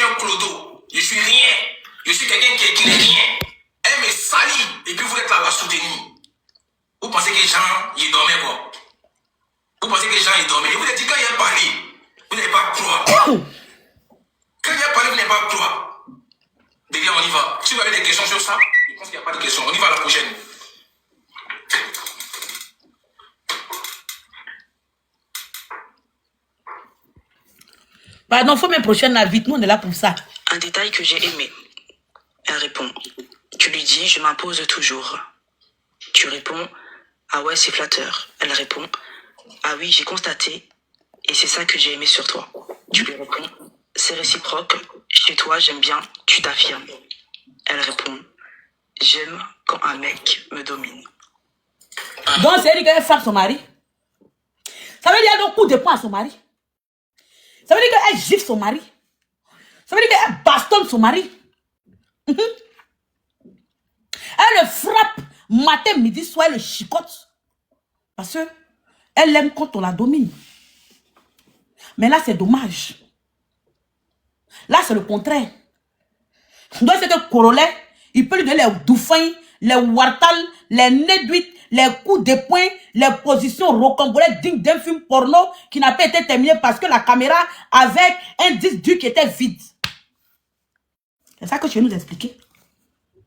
suis un clodo. Je suis rien. Je suis quelqu'un qui n'est rien. Elle me salit et puis vous êtes là à la soutenir. Vous pensez que les gens, ils dormaient quoi? Vous pensez que les gens, ils dormaient? Je vous ai dit, quand il a parlé, vous n'avez pas croire. Quand il a parlé, vous n'avez pas croire. Derrière, on y va. Si vous avez des questions sur ça, je pense qu'il n'y a pas de questions. On y va à la prochaine. Pardon, faut mes prochaines là, vite, nous on est là pour ça. Un détail que j'ai aimé. Elle répond. Tu lui dis, je m'impose toujours. Tu réponds, ah ouais, c'est flatteur. Elle répond, ah oui, j'ai constaté, et c'est ça que j'ai aimé sur toi. Tu lui réponds, c'est réciproque, chez toi j'aime bien, tu t'affirmes. Elle répond, j'aime quand un mec me domine. Donc c'est dire qu'elle frappe son mari. Ça veut dire qu'elle donne coup de poing à son mari. Ça veut dire qu'elle gifle son mari. Ça veut dire qu'elle bastonne son mari. Elle le frappe matin, midi, soir, elle le chicote. Parce que elle aime quand on la domine. Mais là, c'est dommage. Là, c'est le contraire. Donc, c'est que Corolet, il peut lui donner les douffins, les wartals, les néduites, les coups de poing, les positions rocambolesques dignes d'un film porno qui n'a pas été terminé parce que la caméra avec un disque dur qui était vide. C'est ça que je vais nous expliquer.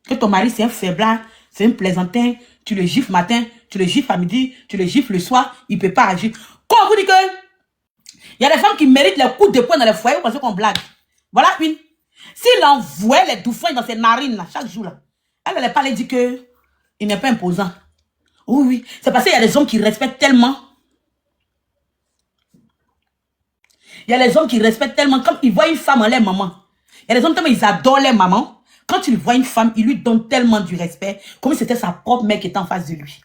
Que ton mari, c'est un faiblard, c'est un plaisantin, tu le gifles matin, tu le gifles à midi, tu le gifles le soir, il ne peut pas agir. Quand on vous dit que il y a des femmes qui méritent les coups de poing dans les foyers, vous pensez qu'on blague. Voilà une. S'il envoie les douffins dans ses narines là, chaque jour, là, elle n'allait pas lui dire qu'il n'est pas imposant. Oui, oui. C'est parce qu'il y a des hommes qui respectent tellement. Il y a des hommes qui respectent tellement. Comme ils voient une femme en leur maman. Il y a des hommes tellement ils adorent leur maman. Quand ils voient une femme, ils lui donnent tellement du respect. Comme si c'était sa propre mère qui était en face de lui.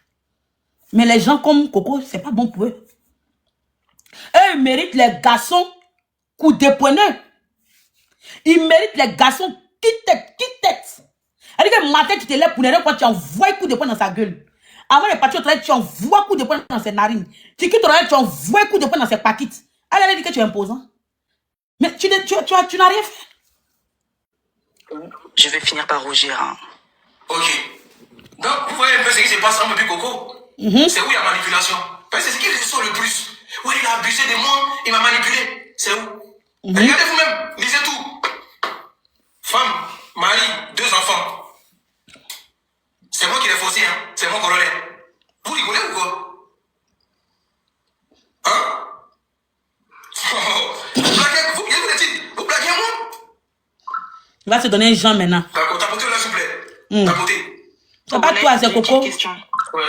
Mais les gens comme Coco, c'est pas bon pour eux. Eux, ils méritent les garçons coups de poigneux. Ils méritent les garçons qui tête. C'est-à-dire que le matin, tu te lèves pour les quand tu envoies un coup de poing dans sa gueule. Avant de partir au travail, tu envoies un coup de poing dans ses narines. Tu quittes au travail, tu envoies un coup de poing dans ses paquettes. Elle avait dit que tu es imposant. Mais tu n'as rien fait. Je vais finir par rougir. Hein. Ok. Donc, vous voyez un peu ce qui se passe entre puis Coco. C'est où il y a manipulation. Parce que c'est ce qui ressort le plus. Ouais, il a abusé de moi, il m'a manipulé. C'est où? Regardez vous-même, lisez tout. Femme, mari, 2 enfants. C'est moi qui l'ai forcé, hein. C'est mon corollaire. Vous rigolez ou quoi? Hein? Vous blaguez, vous blaguez moi? Il va se donner un genre maintenant. D'accord, tapotez là, s'il vous plaît. Tapotez. C'est pas toi, c'est Coco. Question. Ouais.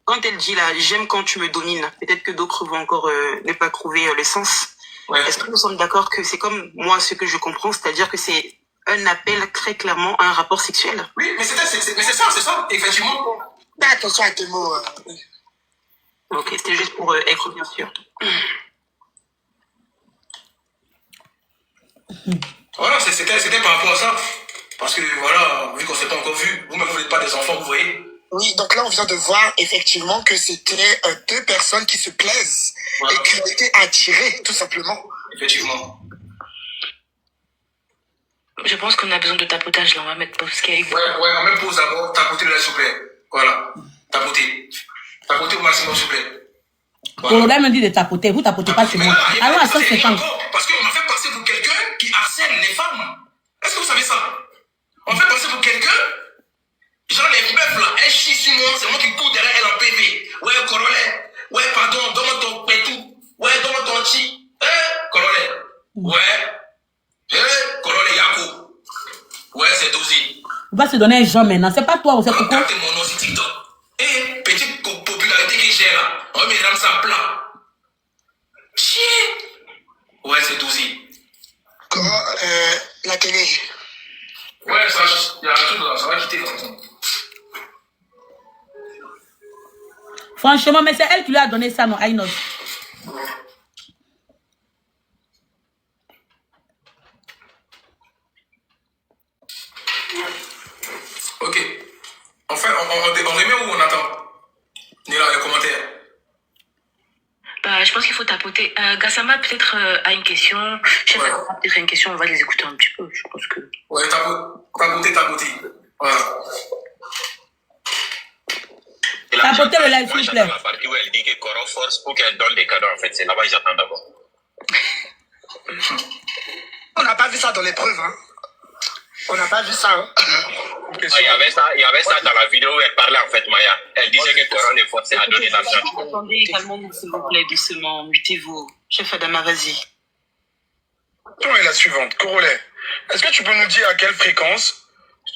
Quand elle dit là, j'aime quand tu me domines, peut-être que d'autres vont encore ne pas trouver le sens. Ouais. Est-ce que nous sommes d'accord que c'est comme moi ce que je comprends, c'est-à-dire que c'est un appel très clairement à un rapport sexuel? Oui, mais c'est ça, effectivement. Fais attention à tes mots. Ok, c'était juste pour être bien sûr. Voilà, c'était par rapport à ça. Parce que voilà, vu qu'on ne s'est pas encore vu, vous-même vous n'êtes pas des enfants, vous voyez. Oui, donc là, on vient de voir effectivement que c'était 2 personnes qui se plaisent Voilà. et qui ont été attirées, tout simplement. Effectivement. Je pense qu'on a besoin de tapotage là, on va mettre pause avec vous. Ouais, on met pause d'abord, tapotez là, s'il vous plaît. Voilà, tapotez. Tapotez au maximum, s'il vous plaît. Voilà. On me dit de tapoter, vous tapotez pas chez moi. Allons à 150. Parce qu'on m'a fait passer pour quelqu'un qui harcèle les femmes. Est-ce que vous savez ça? On fait passer pour quelqu'un, genre les meufs là, elles chient sur moi, c'est moi qui cours derrière elle en PV. Ouais, corollaire. Ouais, pardon, donne-moi ton pétou. Ouais, donne-moi ton chi. Corollaire. Ouais. Corollaire Yako. Ouais, c'est Dozy. Il va se donner un genre maintenant. C'est pas toi, c'est Coco. Contactez mon nom sur TikTok. Petite popularité que j'ai là. On me rend ça plat. Chier. Ouais, c'est Dozy. Comment la télé? Ouais, ça, il y a un truc là, ça va quitter comme ça. Franchement, mais c'est elle qui lui a donné ça, non, Aïnos. Ok. Enfin, on remet où on attend? Ni là, les commentaires. Bah, je je pense qu'il faut tapoter. Gassama peut-être a une question. Chef Ouais. a peut-être une question. On va les écouter un petit peu. Je pense que. Ouais, tapoter. Voilà. Tapotez le live, s'il vous plaît. La partie où elle dit que Coro force pour qu'elle donne des cadeaux, en fait, c'est là-bas, j'attends d'abord. On n'a pas vu ça dans les preuves, hein. On n'a pas vu ça, hein. Il y avait ça dans la vidéo où elle parlait, en fait, Maya. Elle disait que Coro les forçait à donner l'argent. Attendez également, s'il vous plaît, doucement. Mutez-vous. Chef Adama, vas-y. question est la suivante. Corollaire, est-ce que tu peux nous dire à quelle fréquence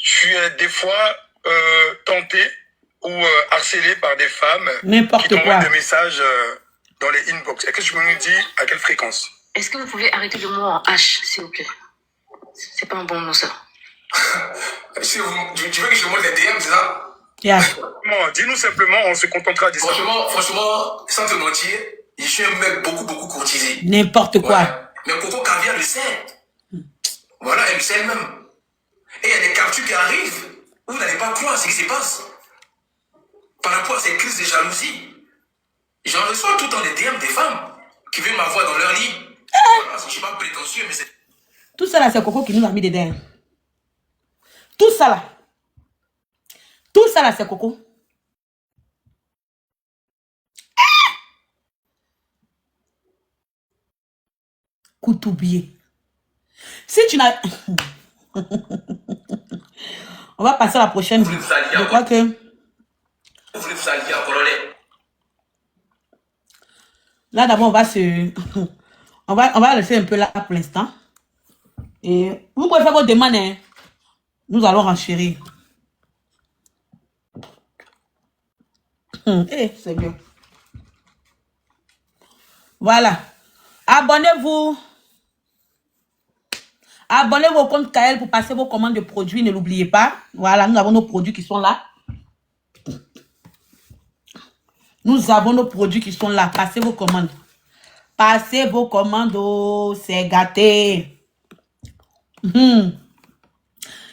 tu es des fois tenté ou harcelé par des femmes N'importe qui t'envoient quoi. des messages dans les inbox? Est-ce que tu peux nous dire à quelle fréquence? Est-ce que vous pouvez arrêter le mot en H, s'il vous plaît? C'est pas un bon mot, ça. Si tu veux que je montre les DM, c'est ça? Yeah. Bon, dis-nous simplement, on se contentera de ça. Franchement, sans te mentir, je suis un mec beaucoup courtisé. N'importe quoi. Ouais. Mais Coco Caviar le sait. Voilà, elle le sait elle-même. Et il y a des captures qui arrivent où vous n'allez pas croire ce qui se passe. Par rapport à ces crises de jalousie. J'en reçois tout le temps des DM des femmes qui veulent m'avoir dans leur lit. Voilà, je ne suis pas prétentieux, mais c'est... Tout ça là, c'est Coco qui nous a mis dedans. Tout ça là. Tout ça là, c'est Coco. Coutoubier. Si tu n'as... On va passer à la prochaine. Je crois que... Vous voulez vous allier à Corollaire? Là d'abord, on va se... on va laisser un peu là pour l'instant. Et vous pouvez faire vos demandes. Hein. Nous allons renchérir. C'est bien. Voilà. Abonnez-vous. Abonnez-vous au compte KL pour passer vos commandes de produits. Ne l'oubliez pas. Voilà, nous avons nos produits qui sont là. Nous avons nos produits qui sont là. Passez vos commandes. Passez vos commandes. Oh, c'est gâté.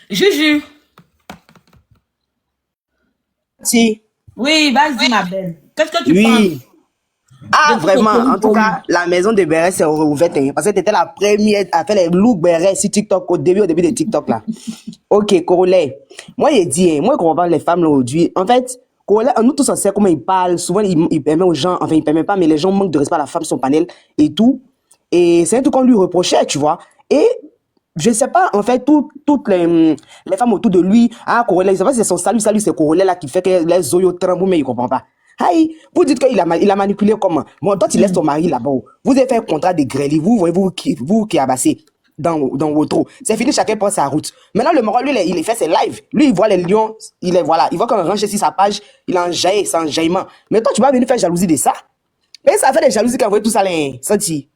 Juju. Si. Oui, vas-y, ma belle. Qu'est-ce que tu Oui. penses? Ah, De vraiment, tout en tout cas, la maison de Béret s'est rouverte, hein, parce que t'étais la première à faire les looks Béret sur TikTok, au début de TikTok, là. Ok, Corollaire. Moi, il dit, hein, moi, je comprends pas les femmes, là, aujourd'hui. En fait, Corollaire, nous tous, on sait comment il parle. Souvent, il permet aux gens, enfin, il permet pas, mais les gens manquent de respect à la femme, son panel et tout. Et c'est un truc qu'on lui reprochait, tu vois. Et, je sais pas, en fait, toutes les femmes autour de lui, ah, Corollaire, je sais pas si c'est son salut, c'est Corollaire, là, qui fait que les zoyos tremblent, mais il comprend pas. Aïe, vous dites qu'il a manipulé comment? Bon, toi, tu laisses ton mari là-bas. Vous avez fait un contrat de grêle. Vous voyez, vous qui abassez dans votre. C'est fini, chacun prend sa route. Maintenant, le moral, lui, il fait ses lives. Lui, il voit les lions, il voit qu'on range sur sa page, il en jaillit, c'est un jaillement. Mais toi, tu vas venir faire jalousie de ça. Mais ça fait des jalousies quand vous voyez tout ça, là, senti.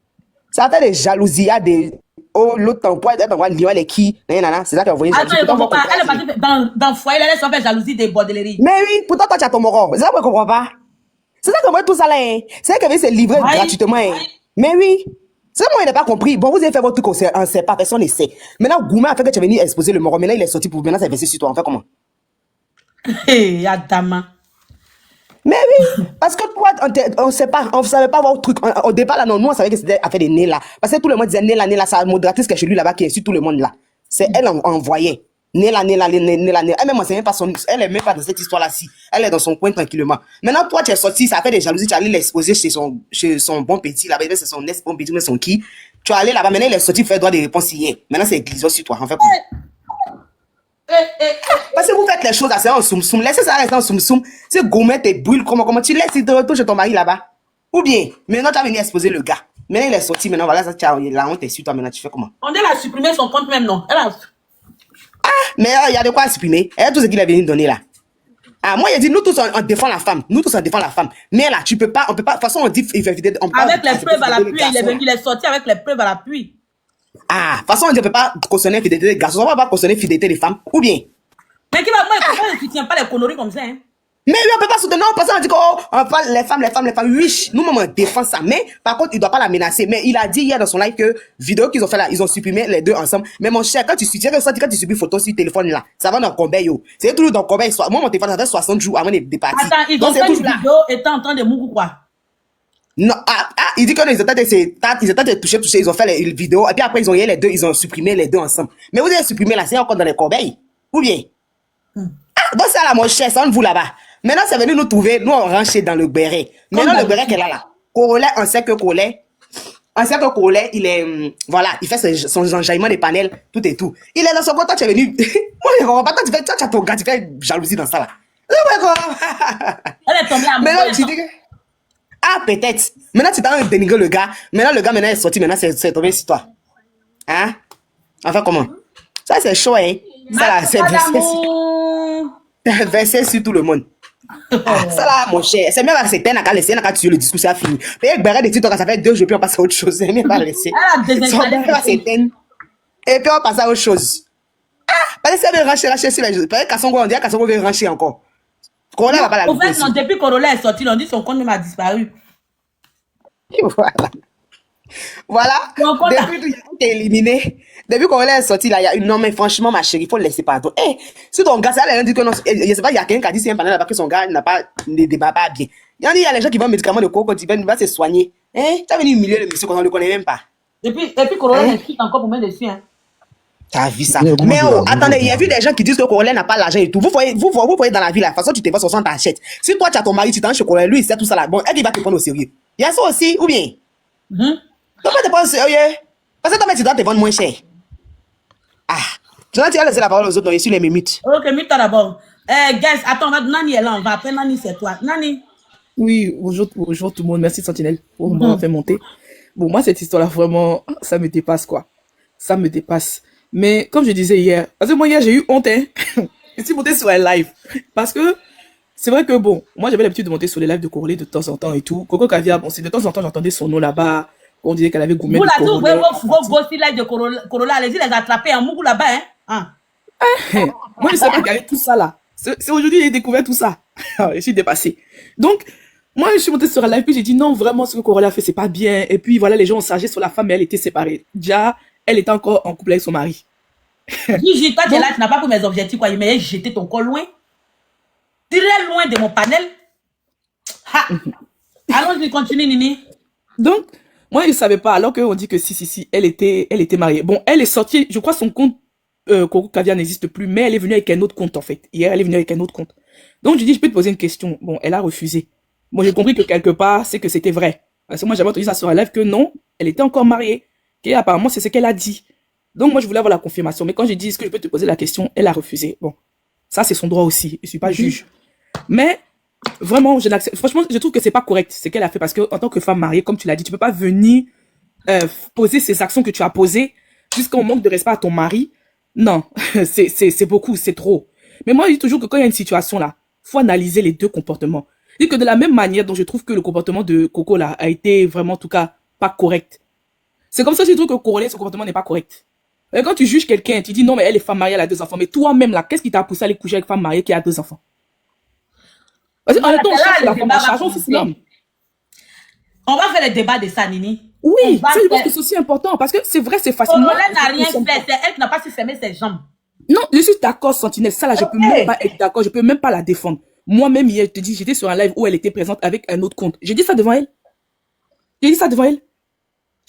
Ça fait des jalousies, il y a des. Oh, l'autre t'envoie le lion, elle est qui? C'est ça que vous voyez. Attends, elle comprend pas. Elle est partie dans le foyer, elle s'en fait jalousie des bordelleries. Mais oui, pourtant, toi, tu as ton moron. C'est ça que je comprends pas. C'est ça que moi, tout ça là, hein. C'est ça que c'est livré gratuitement, hein. Mais oui. C'est ça, moi, il n'a pas compris. Bon, vous avez fait votre truc, on ne sait pas, personne ne sait. Maintenant, Gouma a fait que tu es venu exposer le moron. Maintenant, il est sorti pour maintenant, c'est versé sur toi. On fait comment? Hé, Adama. Mais oui, parce que toi, on ne savait pas votre truc. Au départ, là, non, nous, on savait que c'était affaire de nez là. Parce que tout le monde disait nez là, sa modératrice qui est chez lui là-bas, qui insulte tout le monde là. C'est elle envoyait. Nez là. Elle-même, elle est même pas dans cette histoire-là-ci. Elle est dans son coin tranquillement. Maintenant, toi, tu es sorti, ça fait des jalousies, tu es allé l'exposer chez son bon petit là-bas, c'est son ex-bon petit, mais son qui. Tu es allé là-bas, maintenant, il est sorti, faire droit de réponse hier. Maintenant, c'est glisant sur toi. En fait, parce que vous faites les choses assez en soum-soum. Laissez ça rester en soum-soum. Si Gourmet te brûle, comment tu laisses, il te retourne chez ton mari là-bas. Ou bien, maintenant, tu as venu exposer le gars. Maintenant, il est sorti, maintenant, voilà, ça, la honte est sur toi, maintenant, tu fais comment? On dit elle a supprimé son compte même, non? Elle a... Mais il y a de quoi supprimer. Et tout ce qu'il est venu donner là. Ah, moi, il a dit, nous tous, on défend la femme. Nous tous, on défend la femme. Mais là, on peut pas, de toute façon, on dit, il fait vidéo. Avec les preuves à l'appui, il est sorti avec les preuves à l'appui. Ah, de toute façon, on dit, on peut pas cautionner fidélité des garçons, on va pas cautionner fidélité des femmes. Ou bien. Mais qui va, moi, je ne soutiens pas les conneries comme ça, hein. Mais oui, on peut pas soutenir, parce qu'on dit qu'on parle les femmes, oui, nous, on défend ça. Mais, par contre, il doit pas la menacer. Mais il a dit hier dans son live que, vidéo qu'ils ont fait là, ils ont supprimé les deux ensemble. Mais mon cher, quand tu supprimes photo sur le téléphone là, ça va dans le combat, yo. C'est toujours dans le combat, moi, mon téléphone, ça fait 60 jours avant de partir. Attends, ils ont fait une vidéo étant en train de mourir, quoi. Non, il dit que non, ils étaient touchés, ils ont fait les vidéos, et puis après, ils ont supprimé les deux ensemble. Mais vous avez supprimé la série encore dans les corbeilles, ou bien? Donc ça là, mon cher, ça on vous là-bas. Maintenant, c'est venu nous trouver, nous on rentre dans le béret. Maintenant, le béret qu'elle a là. Corolet, on sait que Corolet, il est, voilà, il fait son enjaillement des panels, tout et tout. Il est dans son compte, toi tu es venu. Moi, je comprends pas, toi tu as ton gars, tu fais jalousie dans ça là. Elle est tombée amoureuse. Maintenant, tu dis que... Ah, peut-être. Maintenant, tu t'as dénigré le gars. Maintenant, le gars, maintenant, est sorti. Maintenant, c'est tombé sur toi. Hein? Enfin, comment? Ça, c'est chaud, hein? Ça, là, c'est versé sur tout le monde. Ah, ça, là, mon cher. C'est même à cette peine à laisser, à tuer le discours, c'est fini. Mais avec Béret des titres, ça fait 2 jours, puis on passe à autre chose. C'est même pas laisser. Et puis, on passe à autre chose. Ah, parce que ça veut racher sur les choses. Parce que Kassongo, on dirait Kassongo veut racher encore. Corolla va pas la en fait, non, depuis Corolla est sorti, on dit son compte même a disparu. Voilà. Depuis tout, il est éliminé. Depuis Corolla est sorti, là, il y a une non, mais franchement, ma chérie, il faut le laisser pardon. Eh, si ton gars, ça, elle dit que non, je sais pas, il y a quelqu'un qui a dit c'est un panel là-bas que son gars ne débat pas bien. Il y a les gens qui vendent médicaments de coco, ils vont se soigner. Eh, tu as venu humilier le monsieur qu'on ne le connaît même pas. Depuis Corolla inscrit encore pour mettre dessus, hein. T'as vu ça? Mais oh, attendez, il y a vu des gens qui disent que Corolla n'a pas l'argent et tout. Vous voyez dans la vie, la façon dont tu te vois sur son t'achètes. Si toi, tu as ton mari, tu t'en chez Corolla, lui, il sait tout ça là. Bon, elle, il va te prendre au sérieux. Il y a ça aussi, ou bien? Comment te prendre au sérieux? Parce que toi, tu dois te vendre moins cher. Ah, tu vas laisser la parole aux autres, donc ici, les mémutes. Ok, mute-toi d'abord. Guys, attends, Nani est là, on va appeler Nani, c'est toi. Nani? Oui, bonjour tout le monde. Merci Sentinelle pour m'avoir fait monter. Bon, moi, cette histoire-là, vraiment, ça me dépasse, quoi. Ça me dépasse. Mais comme je disais hier, parce que moi hier j'ai eu honte, hein. Je suis montée sur un live. Parce que c'est vrai que bon, moi j'avais l'habitude de monter sur les lives de Corolla de temps en temps et tout. Coco Caviar, bon, c'est de temps en temps j'entendais son nom là-bas. On disait qu'elle avait gourmet. Vous là, vous voyez vos gosses live de Corolla, allez-y les attraper en mougou là-bas, hein. Moi je sais pas qu'il y avait tout ça là. C'est aujourd'hui j'ai découvert tout ça. Je suis dépassée. Donc, moi je suis montée sur un live puis j'ai dit non, vraiment ce que Corolla a fait c'est pas bien. Et puis voilà, les gens ont chargé sur la femme mais elle était séparée. Déjà, elle était encore en couple avec son mari. Gigi, toi, tu es là, tu n'as pas pris mes objectifs, quoi. Il m'a jeté ton corps loin. Très loin de mon panel. Allons-y, continue, Nini. Donc, moi, je ne savais pas, alors qu'on dit que si, elle était mariée. Bon, elle est sortie, je crois son compte Coco Caviar n'existe plus, mais elle est venue avec un autre compte, en fait. Hier, elle est venue avec un autre compte. Donc, je dis, je peux te poser une question. Bon, elle a refusé. Bon, j'ai compris que quelque part, c'est que c'était vrai. Parce que moi, j'avais entendu ça sur un live que non, elle était encore mariée. Et apparemment, c'est ce qu'elle a dit. Donc, moi, je voulais avoir la confirmation. Mais quand j'ai dit, est-ce que je peux te poser la question, elle a refusé. Bon, ça, c'est son droit aussi. Je suis pas juge. Mais, vraiment, franchement, je trouve que c'est pas correct ce qu'elle a fait. Parce que, en tant que femme mariée, comme tu l'as dit, tu peux pas venir poser ces actions que tu as posées jusqu'au manque de respect à ton mari. Non, c'est beaucoup, c'est trop. Mais moi, je dis toujours que quand il y a une situation là, faut analyser les deux comportements. Je dis que de la même manière dont je trouve que le comportement de Coco là a été vraiment, en tout cas, pas correct. C'est comme ça que je trouve que Corolla, son comportement n'est pas correct. Et quand tu juges quelqu'un, tu dis non, mais elle est femme mariée, elle a 2 enfants. Mais toi-même, là, qu'est-ce qui t'a poussé à aller coucher avec une femme mariée qui a 2 enfants? Parce qu'en même temps, on cherche la femme, on charge aussi l'homme. On va faire le débat de ça, Nini. Oui, ça, je pense que c'est aussi important. Parce que c'est vrai, c'est facile. Corolla n'a rien fait. C'est elle qui n'a pas su fermer ses jambes. Non, je suis d'accord, Sentinelle. Ça, là, je peux même pas être d'accord. Je peux même pas la défendre. Moi-même, hier, je te dis, j'étais sur un live où elle était présente avec un autre compte. J'ai dit ça devant elle. J'ai dit ça devant elle.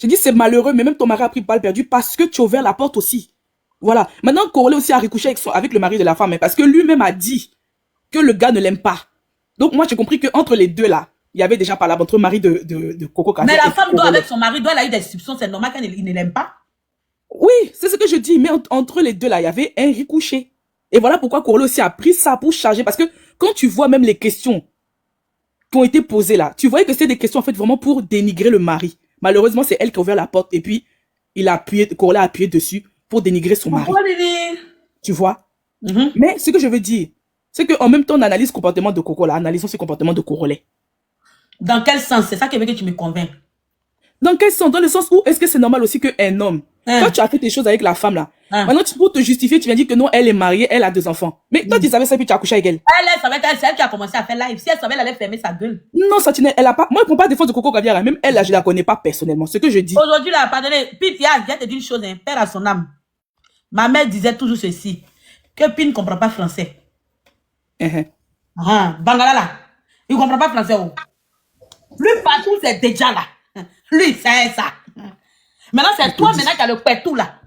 J'ai dit, c'est malheureux, mais même ton mari a pris balle perdue parce que tu as ouvert la porte aussi. Voilà. Maintenant, Corolla aussi a recouché avec le mari de la femme, hein, parce que lui-même a dit que le gars ne l'aime pas. Donc, moi, j'ai compris qu'entre les deux, là, il y avait déjà pas là, entre le mari de Coco Caviar. Mais la femme doit, avec son mari, doit, elle a eu des soupçons, c'est normal qu'elle ne l'aime pas. Oui, c'est ce que je dis, mais entre les deux, là, il y avait un recouché. Et voilà pourquoi Corolla aussi a pris ça pour charger, parce que quand tu vois même les questions qui ont été posées là, tu voyais que c'est des questions, en fait, vraiment pour dénigrer le mari. Malheureusement, c'est elle qui a ouvert la porte et puis Corolla a appuyé dessus pour dénigrer son mari. Tu vois? Mais ce que je veux dire, c'est qu'en même temps, on analyse le comportement de Coco là, analysons ce comportement de Corolla. Dans quel sens? C'est ça qui veut que tu me convaincs. Dans quel sens? Dans le sens où est-ce que c'est normal aussi qu'un homme, quand tu as fait tes choses avec la femme là, maintenant pour te justifier, tu viens dire que non, elle est mariée, elle a 2 enfants. Mais toi, tu savais ça et puis tu as couché avec elle. C'est elle qui a commencé à faire live. Si elle savait, elle allait fermer sa gueule. Non, Sentinelle, elle a pas. Moi, je ne prends pas défense de Coco Caviar. Même elle, là, je la connais pas personnellement. Ce que je dis. Aujourd'hui, là, pardonnez. Pete, viens te dire une chose, hein, père à son âme. Ma mère disait toujours ceci, que Pete ne comprend pas français. Bangala là, il ne comprend pas français. Oh. Lui, partout, c'est déjà là. Lui, c'est ça. Maintenant, c'est toi maintenant qui as le pétou là,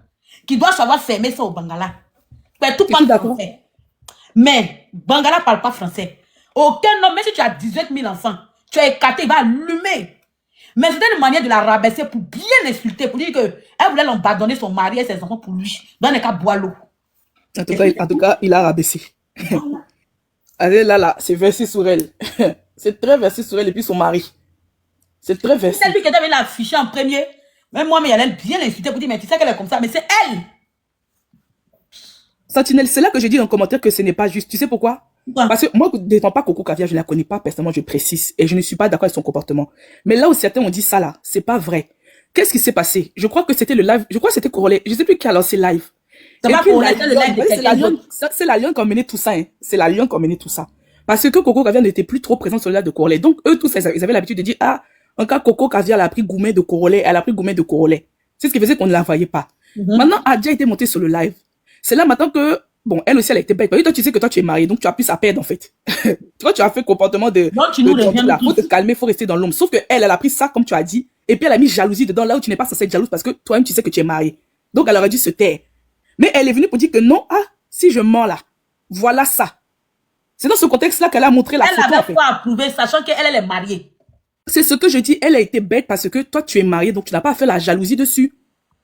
qui doit savoir fermer ça au Bangala. Pétou Je suis parle d'accord. français. Mais Bangala ne parle pas français. Aucun homme, même si tu as 18 000 enfants, tu es écarté, il va allumer. Mais c'était une manière de la rabaisser pour bien l'insulter, pour dire qu'elle voulait l'abandonner son mari et ses enfants pour lui. Dans les cas, boire l'eau. En tout cas, il a rabaissé. Allez, là, c'est versé sur elle. C'est très versé sur elle et puis son mari. C'est très versé. C'est lui qui devait l'afficher en premier. Même moi, mais elle allait bien l'insulter pour dire, mais tu sais qu'elle est comme ça, mais c'est elle. Sentinelle, c'est là que j'ai dit dans le commentaire que ce n'est pas juste. Tu sais pourquoi? Pourquoi? Parce que moi, n'étant pas Coco Caviar, je ne la connais pas personnellement, je précise. Et je ne suis pas d'accord avec son comportement. Mais là où certains ont dit ça là, c'est pas vrai. Qu'est-ce qui s'est passé? Je crois que c'était le live. Je crois que c'était Corolé. Je sais plus qui a lancé le live. Ça va pour le live de quelqu'un d'autre. C'est la Lyon qui a mené tout ça. Hein. C'est la Lyon qui a mené tout ça. Parce que Coco Caviar n'était plus trop présent sur le live de Corolé. Donc eux tous, ils avaient l'habitude de dire, ah, en cas Coco Caviar elle a pris Goumet de Corolé, elle a pris Goumet de Corolé. C'est ce qui faisait qu'on ne la voyait pas. Maintenant, Adja a été montée sur le live. C'est là maintenant que, bon, elle aussi, elle a été bête. Parce que toi, tu sais que toi, tu es marié, donc tu as plus à perdre, en fait. Toi, tu as fait le comportement de... Donc, tu nous reviens là. tous. Faut te calmer, faut rester dans l'ombre. Sauf que elle a pris ça, comme tu as dit, et puis elle a mis jalousie dedans, là où tu n'es pas censé être jalouse, parce que toi-même, tu sais que tu es marié. Donc, elle aurait dû se taire. Mais elle est venue pour dire que non, ah, si je mens là, voilà ça. C'est dans ce contexte-là qu'elle a montré la Elle photo, en avait fait. pas approuvé, sachant qu'elle elle est mariée. C'est ce que je dis, elle a été bête parce que toi, tu es marié, donc tu n'as pas fait la jalousie dessus.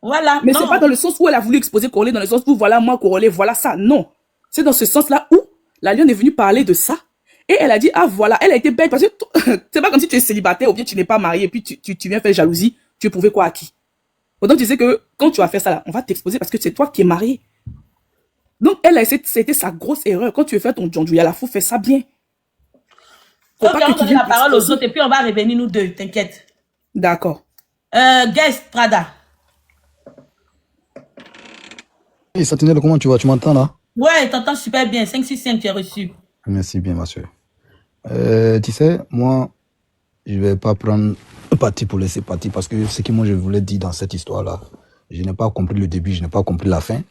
Voilà. Mais non. c'est pas dans le sens où elle a voulu exposer Corolé, dans le sens où voilà, moi, Corolé, voilà ça. Non. C'est dans ce sens-là où la Lyon est venue parler de ça. Et elle a dit, ah voilà, elle a été bête parce que c'est pas comme si tu es célibataire ou bien tu n'es pas marié et puis tu viens faire jalousie. Tu es prouvé quoi à qui? Autant tu sais que quand tu vas faire ça là, on va t'exposer parce que c'est toi qui es marié. Donc elle a essayé, c'était sa grosse erreur. Quand tu veux faire ton John Julia, faut faire ça bien. Faut Donc, pas on que tu donne viennes la parole aux exposer. autres et puis on va revenir nous deux, t'inquiète. D'accord. Guest Prada. Hey, Sentinelle, comment tu vas? Tu m'entends là? Ouais, t'entends super bien. 565, tu as reçu. Merci bien, ma soeur. Tu sais, moi, je vais pas prendre parti pour laisser partir parce que ce que moi je voulais dire dans cette histoire-là, je n'ai pas compris le début, je n'ai pas compris la fin.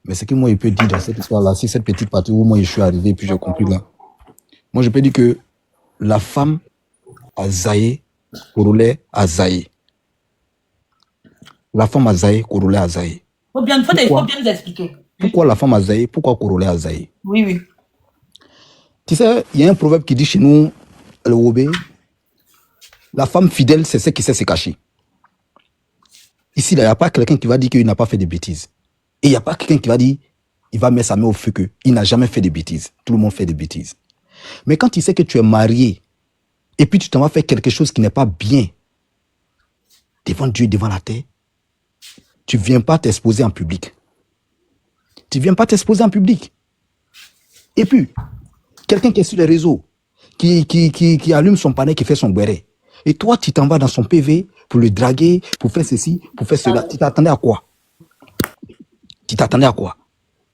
Mais ce que moi je peux dire dans cette histoire-là, c'est cette petite partie où moi je suis arrivé et puis j'ai compris là. Moi je peux dire que la femme a zaillé, Corolé a zaillé. La femme a zaillé, Corolé a zaillé. Il faut bien nous expliquer. Pourquoi la femme a zaillé? Pourquoi Corolé a zaillé? Oui, oui. Tu sais, il y a un proverbe qui dit chez nous, le Wobé, la femme fidèle, c'est celle qui sait se cacher. Ici, il n'y a pas quelqu'un qui va dire qu'il n'a pas fait de bêtises. Et il n'y a pas quelqu'un qui va dire, il va mettre sa main au feu qu'il n'a jamais fait de bêtises. Tout le monde fait des bêtises. Mais quand tu sais que tu es marié, et puis tu t'en vas faire quelque chose qui n'est pas bien, devant Dieu, devant la terre, tu ne viens pas t'exposer en public. Tu ne viens pas t'exposer en public. Et puis, quelqu'un qui est sur les réseaux, qui allume son panneau, qui fait son béret. Et toi, tu t'en vas dans son PV pour le draguer, pour faire ceci, pour faire cela. Tu t'attendais à quoi? Tu t'attendais à quoi?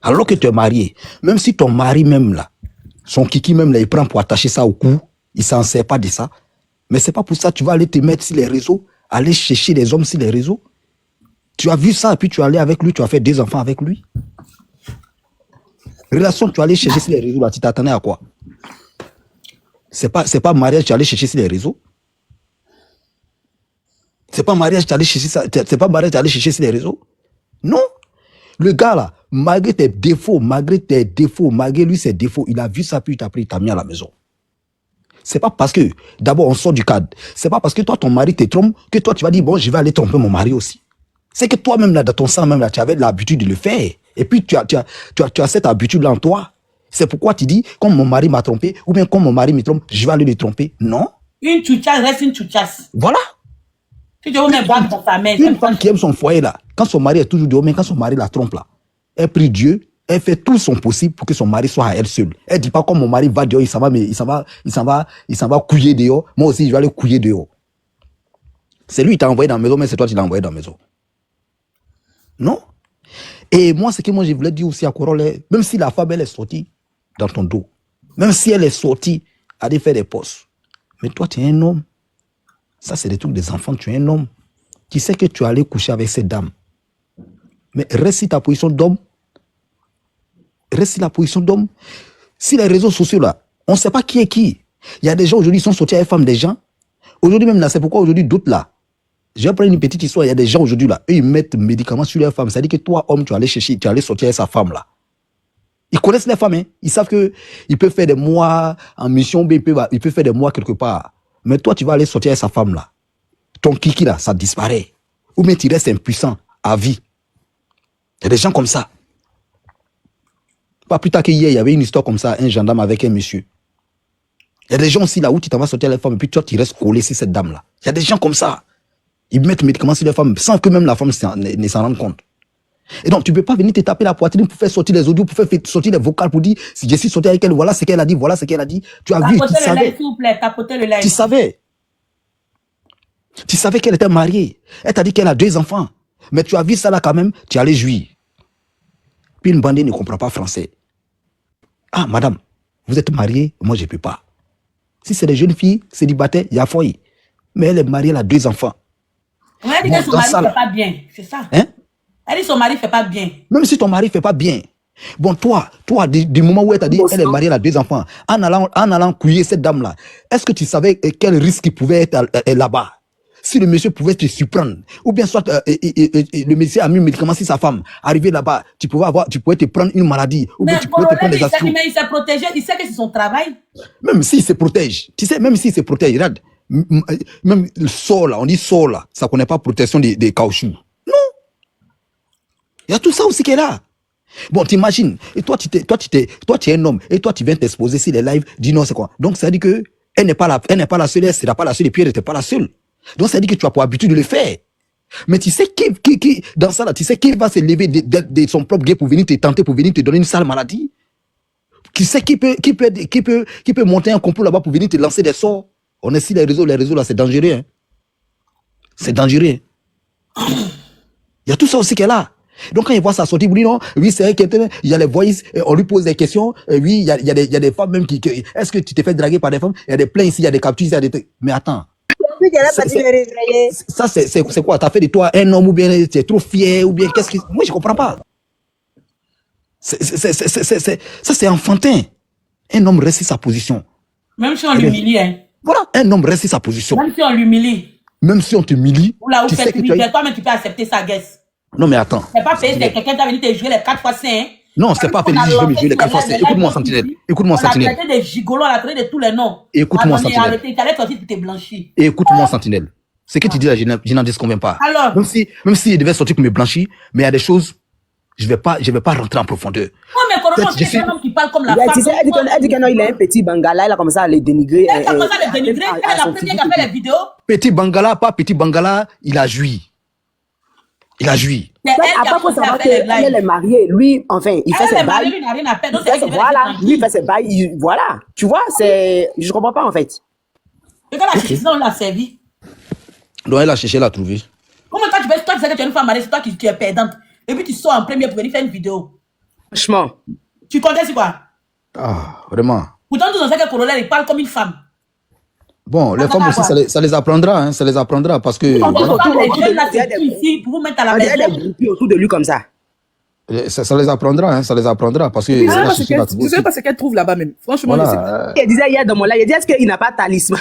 Alors que tu es marié, même si ton mari même là, son kiki même là, il prend pour attacher ça au cou, il s'en sert pas de ça. Mais c'est pas pour ça que tu vas aller te mettre sur les réseaux, aller chercher les hommes sur les réseaux. Tu as vu ça et puis tu es allé avec lui, tu as fait 2 enfants avec lui. Relation que tu es allé chercher sur les réseaux là, tu t'attendais à quoi? C'est pas mariage, tu es allé chercher sur les réseaux. C'est pas mariage, tu es allé chercher ça, c'est pas mariage, tu es allé chercher sur les réseaux. Non. Le gars là, malgré tes défauts, malgré lui ses défauts, il a vu ça puis il t'a pris, il t'a mis à la maison. C'est pas parce que, d'abord on sort du cadre, c'est pas parce que toi ton mari te trompe que toi tu vas dire bon je vais aller tromper mon mari aussi. C'est que toi-même là, dans ton sang même là, tu avais l'habitude de le faire. Et puis tu as cette habitude là en toi. C'est pourquoi tu dis, comme mon mari m'a trompé, ou bien comme mon mari me trompe, je vais aller le tromper. Non. Une tchouchasse reste une tchouchasse. Voilà. Tu dois mettre bague dans ta main. Une femme qui aime son foyer là, quand son mari est toujours dehors, mais quand son mari la trompe là, elle prie Dieu, elle fait tout son possible pour que son mari soit à elle seule. Elle dit pas comme mon mari va dehors, il s'en va couiller dehors. Moi aussi, je vais aller couiller dehors. C'est lui qui t'a envoyé dans la maison, mais c'est toi qui l'as envoyé dans la maison. Non. Et moi, ce que moi je voulais dire aussi à Corolé, même si la femme elle est sortie dans ton dos, même si elle est sortie à aller faire des postes, mais toi tu es un homme. Ça c'est des trucs des enfants, tu es un homme. Tu sais que tu es allé coucher avec cette dame. Mais reste sur ta position d'homme. Reste sur la position d'homme. Si les réseaux sociaux là, on ne sait pas qui est qui. Il y a des gens aujourd'hui qui sont sortis avec les femmes des gens. Aujourd'hui même là, c'est pourquoi aujourd'hui d'autres là, je vais prendre une petite histoire, il y a des gens aujourd'hui là, eux ils mettent médicaments sur leur femme, c'est-à-dire que toi homme, tu vas aller chercher, tu vas aller sortir avec sa femme là. Ils connaissent les femmes, hein. Ils savent que ils peuvent faire des mois en mission, ils peuvent faire des mois quelque part. Mais toi, tu vas aller sortir avec sa femme là. Ton kiki là, ça disparaît. Ou bien tu restes impuissant à vie. Il y a des gens comme ça. Pas plus tard qu'hier, il y avait une histoire comme ça, un gendarme avec un monsieur. Il y a des gens aussi là où tu t'en vas sortir avec la femme et puis toi, tu restes collé sur cette dame là. Il y a des gens comme ça. Ils mettent médicaments sur la femme sans que même la femme ne s'en rende compte. Et donc, tu ne peux pas venir te taper la poitrine pour faire sortir les audios, pour faire sortir les vocales, pour dire, si je suis sorti avec elle, voilà ce qu'elle a dit, voilà ce qu'elle a dit. Tu as vu, tu savais. S'il vous plaît, tapotez le live. Tu savais. Tu savais qu'elle était mariée. Elle t'a dit qu'elle a 2 enfants. Mais tu as vu ça là quand même, tu allais jouir. Puis une bandée ne comprend pas français. Ah, madame, vous êtes mariée, moi je ne peux pas. Si c'est des jeunes filles célibataires, il y a foyer. Mais elle est mariée, elle a 2 enfants. On a dit que son mari ne fait pas bien, c'est ça. Hein? Elle dit que son mari ne fait pas bien. Même si ton mari ne fait pas bien. Bon, toi, du moment où elle t'a dit elle est mariée, elle a 2 enfants, en allant couiller cette dame-là, est-ce que tu savais quel risque il pouvait être là-bas? Si le monsieur pouvait te surprendre, ou bien soit le monsieur a mis un médicament sur sa femme, arrivé là-bas, tu pouvais te prendre une maladie, ou bien tu pouvais te prendre des aspirines. Mais il s'est protégé, il sait que c'est son travail. Même s'il se protège, tu sais, même s'il se protège, regarde, même le sort là, on dit sort là, ça ne connaît pas protection des caoutchoucs. Non. Il y a tout ça aussi qui est là. Bon, t'imagines, et toi, tu es un homme, et toi, tu viens t'exposer sur les lives, dis non, c'est quoi? Donc, ça veut dire que elle n'est pas la seule, elle sera pas la seule, et puis elle n'était pas la seule. Donc, ça veut dire que tu as pour habitude de le faire. Mais tu sais qui dans ça là, tu sais qui va se lever de son propre gré pour venir te tenter, pour venir te donner une sale maladie? Qui sait qui peut monter un complot là-bas pour venir te lancer des sorts? On est sur les réseaux là, c'est dangereux. Hein. C'est dangereux. Il y a tout ça aussi qui est là. Donc quand il voit ça sortir, il dit non, oui, c'est quelqu'un, il y a les voices, on lui pose des questions, oui, il y a des femmes même qui est-ce que tu t'es fait draguer par des femmes? Il y a des plaintes ici, il y a des captures, il y a des trucs. Mais attends. Ça, c'est quoi? T'as fait de toi un homme ou bien tu es trop fier ou bien qu'est-ce que... Moi, je comprends pas. Ça, c'est enfantin. Un homme reste sur sa position. Même si on l'humilie, hein. Voilà, un homme reste sur sa position. Même si on l'humilie. Même si on te humilie. Ou là où tu sais que toi-même tu peux accepter sa guesse. Non, mais attends. C'est pas payé, c'est quelqu'un qui a venu te jouer les 4 fois 5. Non, c'est pas fait de je vais me jouer les 4 fois 5. Écoute-moi, Sentinelle. Écoute-moi, Sentinelle. On a traité des gigolos, on a traité de tous les noms. Écoute-moi, Sentinelle. Il t'allait sortir pour te blanchir. Écoute-moi, Sentinelle. Ce que tu dis là, je n'en disconviens pas. Alors. Même si il devait sortir pour me blanchir, mais il y a des choses, je vais pas rentrer en profondeur. Non, mais Corona, c'est un homme qui parle comme la femme. Tu sais, elle dit qu'il a un petit bangala, elle a commencé à les dénigrer. Elle a commencé à les dénigrer, elle est la première qui a fait les vidéos. Petit bangala, pas petit bangala, il a joui. Il a joui. C'est elle qui a commencé à faire les lives. Elle est mariée, lui, enfin, il fait ses bails. Il n'a rien à faire. Donc, voilà, lui, il fait ses bails, voilà. Tu vois, je comprends pas, en fait. Regarde la chiffre, on l'a servi. Donc, elle a cherché, elle a trouvé. Comment toi, tu sais que tu es une femme mariée, c'est toi qui es perdante. Et puis, tu sors en premier pour venir faire une vidéo. Franchement. Tu comptais sur quoi? Ah, vraiment. Pourtant, tous on sait que Corolla, il parle comme une femme. Bon, les femmes aussi, ça les apprendra, hein, ça les apprendra parce que... Les jeunes là, c'est tout ici pour vous mettre à la maison. Elle est groupée autour de lui comme ça. Ça les apprendra, hein, ça les apprendra parce que... Je sais pas ce qu'elle trouve là-bas même. Franchement, voilà. Je sais pas. Elle disait hier dans mon live, elle dit est-ce qu'il n'a pas de talisman?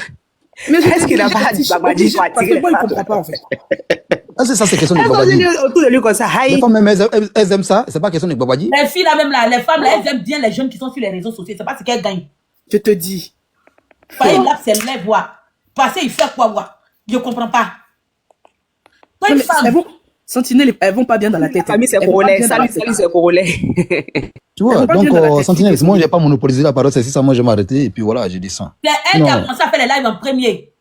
Mais est-ce qu'il n'a pas de babadi? Parce que moi, il ne comprend pas en fait. Ça, c'est question de babadi. Autour de lui comme ça. Les femmes même, elles aiment ça, c'est pas question de babadi. Les filles là même là, les femmes là, elles aiment bien les jeunes qui sont sur les réseaux sociaux, c'est pas ce qu'elles gagnent. Je te dis. Pas il lave ses lèvres, voir. Passer, il fait quoi, voir. Je comprends pas. Toi, une femme. Sentinelle, elles vont pas bien dans la tête. Famille, c'est Corolais. Salut, c'est Corolais. Tu vois, donc, Sentinelle, moi, je n'ai pas monopolisé la parole, c'est ça, moi, je vais m'arrêter, et puis voilà, je descends. C'est elle qui a commencé à faire les lives en premier.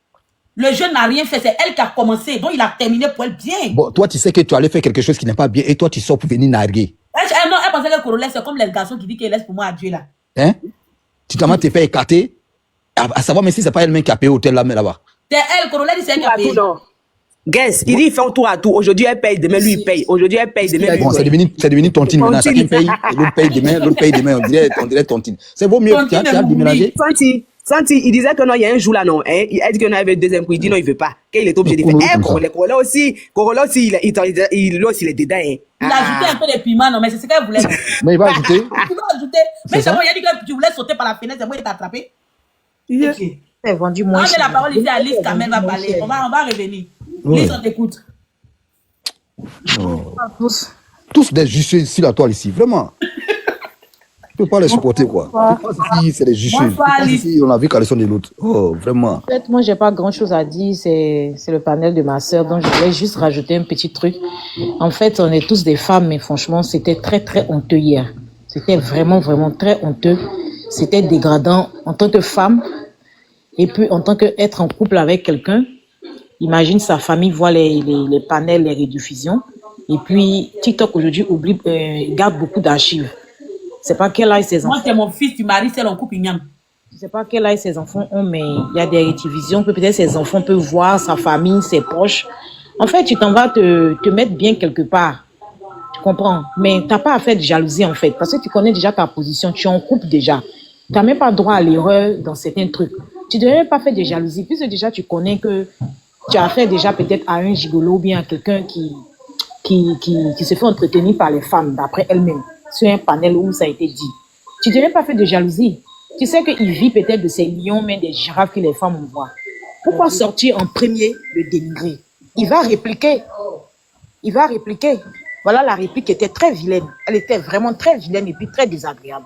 Le jeune n'a rien fait, c'est elle qui a commencé, donc il a terminé pour elle bien. Bon, toi, tu sais que tu allais faire quelque chose qui n'est pas bien, et toi, tu sors pour venir narguer. Non, elle pensait que Corolais, c'est comme les garçons qui disent qu'ils laissent pour moi à Dieu, là. Hein? Tu t'as te fait écarter, à savoir, mais si c'est pas elle-même qui a payé l'hôtel là-bas. C'est elle, Corolais, c'est elle qui a payé. Guess, il dit il fait un tour à tout. Aujourd'hui, elle paye, demain, lui, il paye. Aujourd'hui, elle paye, demain, lui, bon, c'est devenu tontine maintenant. Chacun paye, l'autre paye demain, on dirait tontine. C'est vaut mieux, tu as déménagé. Santi, il disait que non, il y a un jour là, non. Hein, elle dit qu'il y en avait le deuxième coup, il dit non, il veut pas. Qu'il est obligé de faire. Corolla aussi, il aussi, il est dedans. Hein. Il a ajouté un peu de piment, non, mais c'est ce qu'elle voulait. Mais il va ajouter. Il va ajouter. Mais c'est bon, il a dit que tu voulais sauter par la fenêtre, c'est moi qui t'a attrapé. Elle C'est vendu moins Donnez la cher. parole ici à Lise C'est Kamel vendu va moins parler. cher. On va revenir. Ouais. Lise, on t'écoute. Non. Tous. Tous des juchés sur la toile ici, vraiment. Je peux pas les supporter, quoi. Je pense ici, c'est des juchés. Bonsoir, Je pense Lise. ici, on a vu qu'à leçon de l'autre. Oh, vraiment. En fait, moi, j'ai pas grand-chose à dire. C'est le panel de ma sœur. Donc, je voulais juste rajouter un petit truc. En fait, on est tous des femmes, mais franchement, c'était très, très honteux hier. C'était vraiment, vraiment très honteux. C'était dégradant en tant que femme. Et puis, en tant qu'être en couple avec quelqu'un, imagine sa famille voit les panels, les rediffusions. Et puis, TikTok aujourd'hui garde beaucoup d'archives. C'est pas quel âge ses Moi, enfants. c'est mon fils, tu maries, c'est en couple, igname. Je sais pas quel âge ses enfants ont, mais il y a des rediffusions que peut-être ses enfants peuvent voir, sa famille, ses proches. En fait, tu t'en vas te mettre bien quelque part. Tu comprends? Mais t'as pas à faire de jalousie, en fait, parce que tu connais déjà ta position, tu es en couple déjà. T'as même pas droit à l'erreur dans certains trucs. Tu devrais même pas faire de jalousie, puisque déjà tu connais que tu as affaire déjà peut-être à un gigolo ou bien à quelqu'un qui se fait entretenir par les femmes, d'après elle-même, sur un panel où ça a été dit. Tu ne devrais pas faire de jalousie. Tu sais qu'il vit peut-être de ces lions, mais des girafes que les femmes envoient. Pourquoi sortir en premier le dénigrer? Il va répliquer. Il va répliquer. Voilà, la réplique était très vilaine. Elle était vraiment très vilaine et puis très désagréable.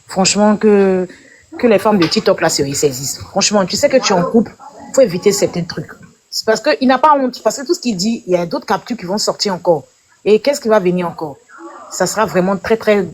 Franchement, que les femmes de TikTok là se ressaisissent. Franchement, tu sais que tu es en couple, il faut éviter certains trucs. C'est parce qu'il n'a pas honte. Parce que tout ce qu'il dit, il y a d'autres captures qui vont sortir encore. Et qu'est-ce qui va venir encore? Ça sera vraiment très, très